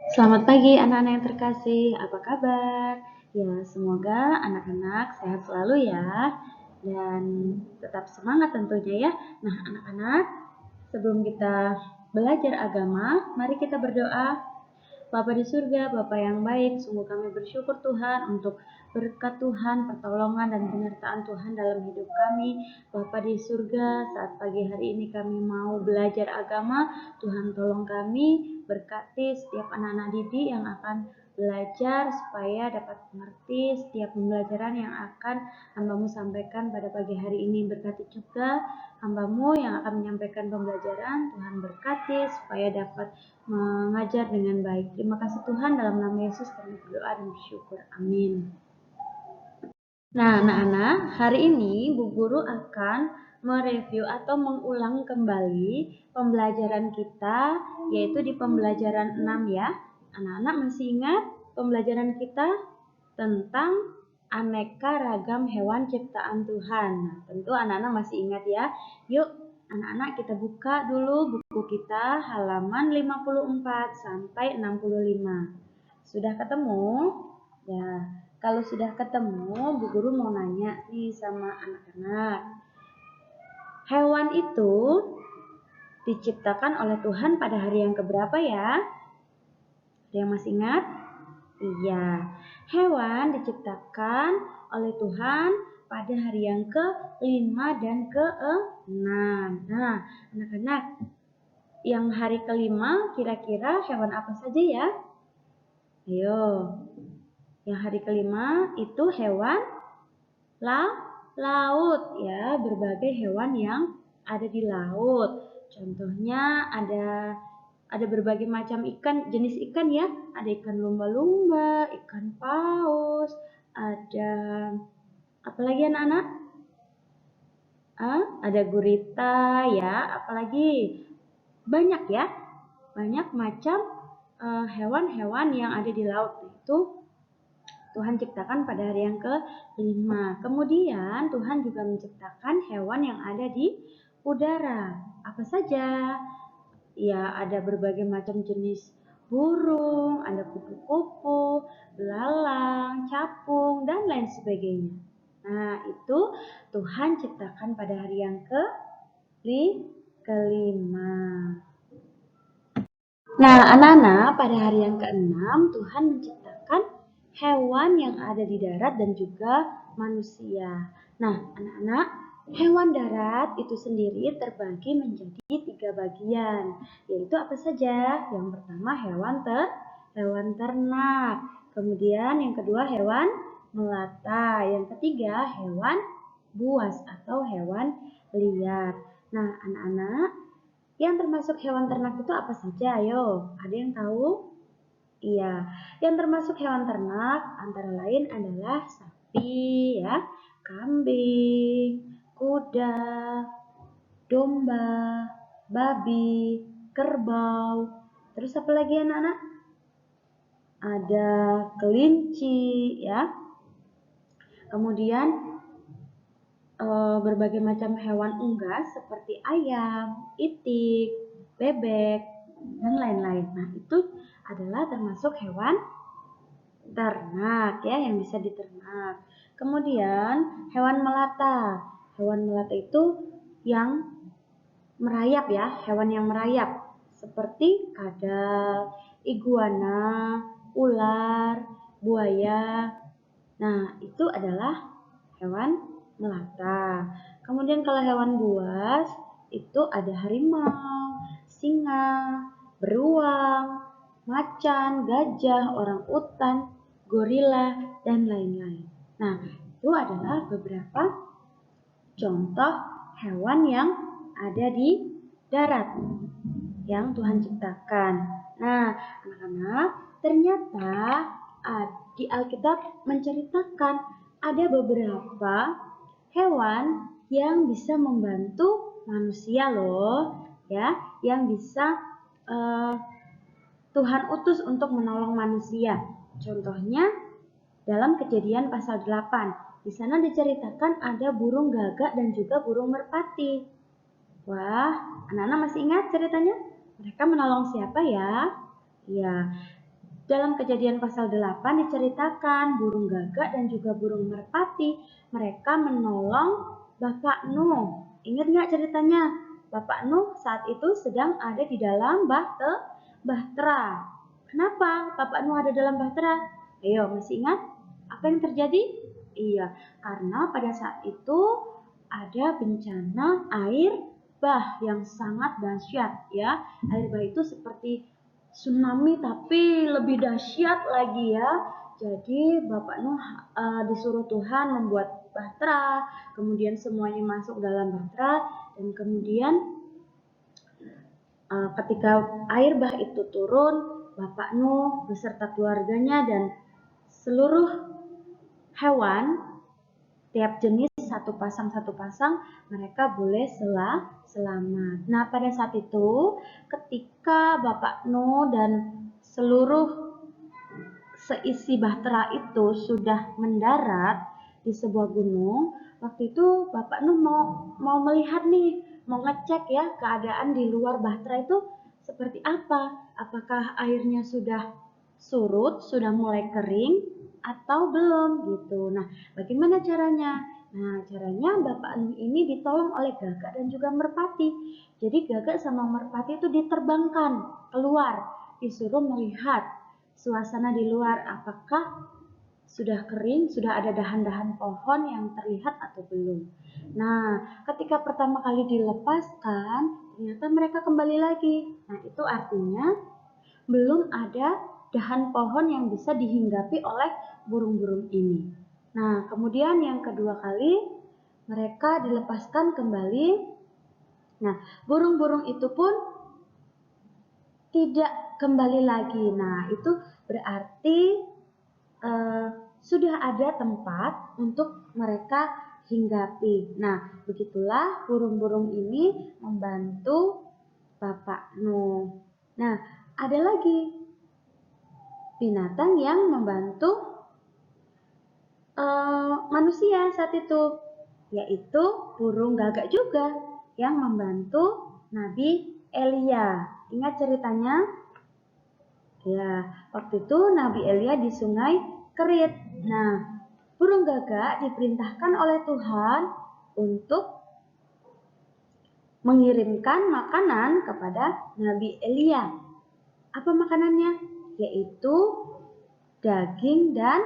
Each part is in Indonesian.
Selamat pagi anak-anak yang terkasih, apa kabar? Ya, semoga anak-anak sehat selalu ya, dan tetap semangat tentunya ya. Nah, anak-anak, sebelum kita belajar agama, mari kita berdoa. Bapa di surga, Bapa yang baik, sungguh kami bersyukur Tuhan untuk berkat Tuhan, pertolongan dan penyertaan Tuhan dalam hidup kami. Bapa di surga, saat pagi hari ini kami mau belajar agama, Tuhan tolong kami, berkati setiap anak-anak didik yang akan belajar supaya dapat mengerti setiap pembelajaran yang akan hambamu sampaikan pada pagi hari ini. Berkati juga hambamu yang akan menyampaikan pembelajaran, Tuhan berkati supaya dapat mengajar dengan baik. Terima kasih Tuhan, dalam nama Yesus kami berdoa dan bersyukur. Amin. Nah, anak-anak, hari ini Bu Guru akan mereview atau mengulang kembali pembelajaran kita, yaitu di pembelajaran 6 ya. Anak-anak masih ingat pembelajaran kita tentang aneka ragam hewan ciptaan Tuhan. Nah, tentu anak-anak masih ingat ya. Yuk, anak-anak kita buka dulu buku kita halaman 54 sampai 65. Sudah ketemu? Ya, kalau sudah ketemu, Bu Guru mau nanya nih sama anak-anak. Hewan itu diciptakan oleh Tuhan pada hari yang keberapa ya? Ada yang masih ingat? Iya, hewan diciptakan oleh Tuhan pada hari yang ke-5 dan ke-6. Nah, anak-anak, yang hari ke-5 kira-kira hewan apa saja ya? Ayo, yang hari ke-5 itu hewan laut ya, berbagai hewan yang ada di laut. Contohnya ada berbagai macam ikan, jenis ikan ya. Ada ikan lumba-lumba, ikan paus, ada apa lagi anak-anak? Ada gurita ya, apalagi banyak ya. Banyak macam hewan-hewan yang ada di laut. Itu Tuhan ciptakan pada hari yang ke-5. Kemudian Tuhan juga menciptakan hewan yang ada di udara. Apa saja? Ya, ada berbagai macam jenis burung, ada kupu-kupu, belalang, capung, dan lain sebagainya. Nah, itu Tuhan ciptakan pada hari yang ke-5. Nah, anak-anak, pada hari yang ke-6 Tuhan menciptakan hewan yang ada di darat dan juga manusia. Nah, anak-anak, hewan darat itu sendiri terbagi menjadi 3 bagian, yaitu apa saja? Yang pertama hewan ternak, kemudian yang kedua hewan melata, yang ketiga hewan buas atau hewan liar. Nah, anak-anak, yang termasuk hewan ternak itu apa saja? Ayo, ada yang tahu? Iya, yang termasuk hewan ternak antara lain adalah sapi, ya, kambing, kuda, domba, babi, kerbau. Terus apa lagi anak-anak? Ada kelinci, ya. Kemudian berbagai macam hewan unggas seperti ayam, itik, bebek, dan lain-lain. Nah, itu adalah termasuk hewan ternak ya, yang bisa diternak. Kemudian hewan melata. Hewan melata itu yang merayap ya, hewan yang merayap seperti kadal, iguana, ular, buaya. Nah, itu adalah hewan melata. Kemudian kalau hewan buas itu ada harimau, singa, beruang, macan, gajah, orang utan, gorila, dan lain-lain. Nah, itu adalah beberapa contoh hewan yang ada di darat yang Tuhan ciptakan. Nah, anak-anak, ternyata di Alkitab menceritakan ada beberapa hewan yang bisa membantu manusia loh, ya, yang bisa Tuhan utus untuk menolong manusia. Contohnya dalam Kejadian pasal 8. Di sana diceritakan ada burung gagak dan juga burung merpati. Wah, anak-anak masih ingat ceritanya? Mereka menolong siapa ya? Ya, dalam Kejadian pasal 8 diceritakan burung gagak dan juga burung merpati mereka menolong Bapak Nuh. Ingat nggak ceritanya? Bapak Nuh saat itu sedang ada di dalam bahtera. Kenapa Bapak Nuh ada dalam bahtera? Ayo, masih ingat apa yang terjadi? Iya, karena pada saat itu ada bencana air bah yang sangat dahsyat ya. Air bah itu seperti tsunami tapi lebih dahsyat lagi ya. Jadi Bapak Nuh disuruh Tuhan membuat bahtera, kemudian semuanya masuk dalam bahtera dan kemudian ketika air bah itu turun, Bapak Nuh beserta keluarganya dan seluruh hewan tiap jenis satu pasang mereka boleh selamat. Nah pada saat itu ketika Bapak Nuh dan seluruh seisi bahtera itu sudah mendarat di sebuah gunung, waktu itu Bapak Nuh mau melihat nih, mau ngecek ya keadaan di luar bahtera itu seperti apa, apakah airnya sudah surut, sudah mulai kering atau belum gitu. Nah, bagaimana caranya? Nah, caranya Bapak Nuh ini ditolong oleh gagak dan juga merpati. Jadi gagak sama merpati itu diterbangkan keluar, disuruh melihat suasana di luar apakah sudah kering, sudah ada dahan-dahan pohon yang terlihat atau belum. Nah, ketika pertama kali dilepaskan, ternyata mereka kembali lagi. Nah, itu artinya belum ada dahan pohon yang bisa dihinggapi oleh burung-burung ini. Nah, kemudian yang kedua kali mereka dilepaskan kembali. Nah, burung-burung itu pun tidak kembali lagi. Nah, itu berarti sudah ada tempat untuk mereka hinggapi. Nah, begitulah burung-burung ini membantu Bapak Nuh. Nah, ada lagi binatang yang membantu manusia saat itu, yaitu burung gagak juga yang membantu Nabi Elia. Ingat ceritanya? Ya, waktu itu Nabi Elia di sungai Kerit. Nah, burung gagak diperintahkan oleh Tuhan untuk mengirimkan makanan kepada Nabi Elia. Apa makanannya? Yaitu daging dan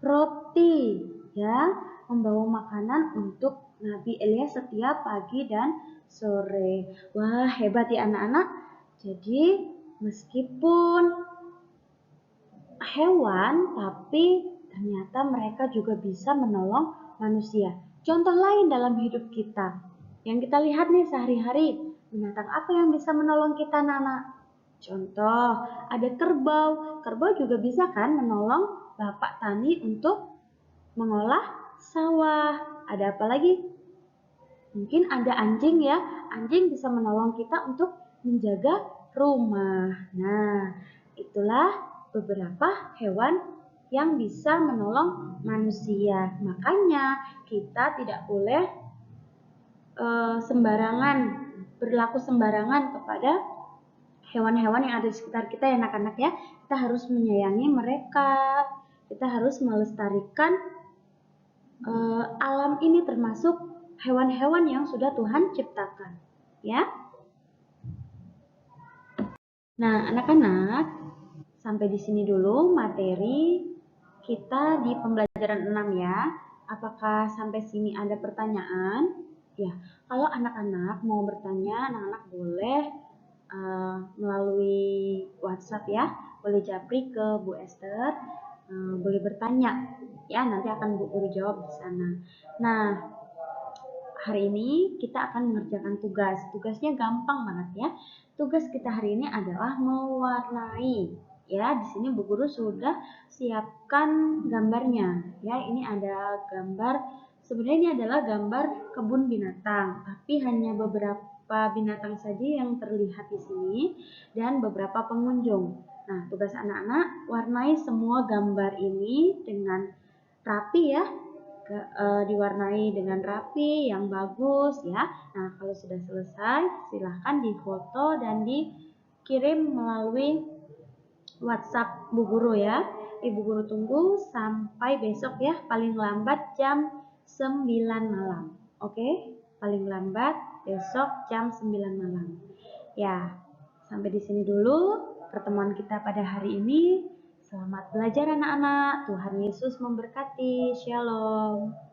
roti, ya, membawa makanan untuk Nabi Elia setiap pagi dan sore. Wah, hebat ya anak-anak. Jadi, meskipun hewan, tapi ternyata mereka juga bisa menolong manusia. Contoh lain dalam hidup kita, yang kita lihat nih sehari-hari, binatang apa yang bisa menolong kita, Nana? Contoh, ada kerbau. Kerbau juga bisa kan menolong Bapak Tani untuk mengolah sawah. Ada apa lagi? Mungkin ada anjing ya. Anjing bisa menolong kita untuk menjaga rumah. Nah, itulah beberapa hewan yang bisa menolong manusia. Makanya kita tidak boleh berlaku sembarangan kepada hewan-hewan yang ada di sekitar kita ya anak-anak ya. Kita harus menyayangi mereka. Kita harus melestarikan alam ini termasuk hewan-hewan yang sudah Tuhan ciptakan. Ya. Nah, anak-anak, sampai di sini dulu materi kita di pembelajaran 6 ya. Apakah sampai sini ada pertanyaan? Ya, kalau anak-anak mau bertanya, anak-anak boleh melalui WhatsApp ya, boleh japri ke Bu Esther, boleh bertanya ya, nanti akan Bu Guru jawab di sana. Nah, hari ini kita akan mengerjakan tugas. Tugasnya gampang banget ya. Tugas kita hari ini adalah mewarnai. Ya, di sini Bu Guru sudah siapkan gambarnya. Ya, ini ada gambar. Sebenarnya ini adalah gambar kebun binatang, tapi hanya beberapa binatang saja yang terlihat di sini dan beberapa pengunjung. Nah, tugas anak-anak warnai semua gambar ini dengan rapi ya. Diwarnai dengan rapi yang bagus ya. Nah, kalau sudah selesai silahkan difoto dan dikirim melalui WhatsApp Bu Guru ya. Ibu Guru tunggu sampai besok ya, paling lambat jam 9 malam. Oke? Paling lambat besok jam 9 malam. Ya, sampai di sini dulu pertemuan kita pada hari ini. Selamat belajar anak-anak. Tuhan Yesus memberkati. Shalom.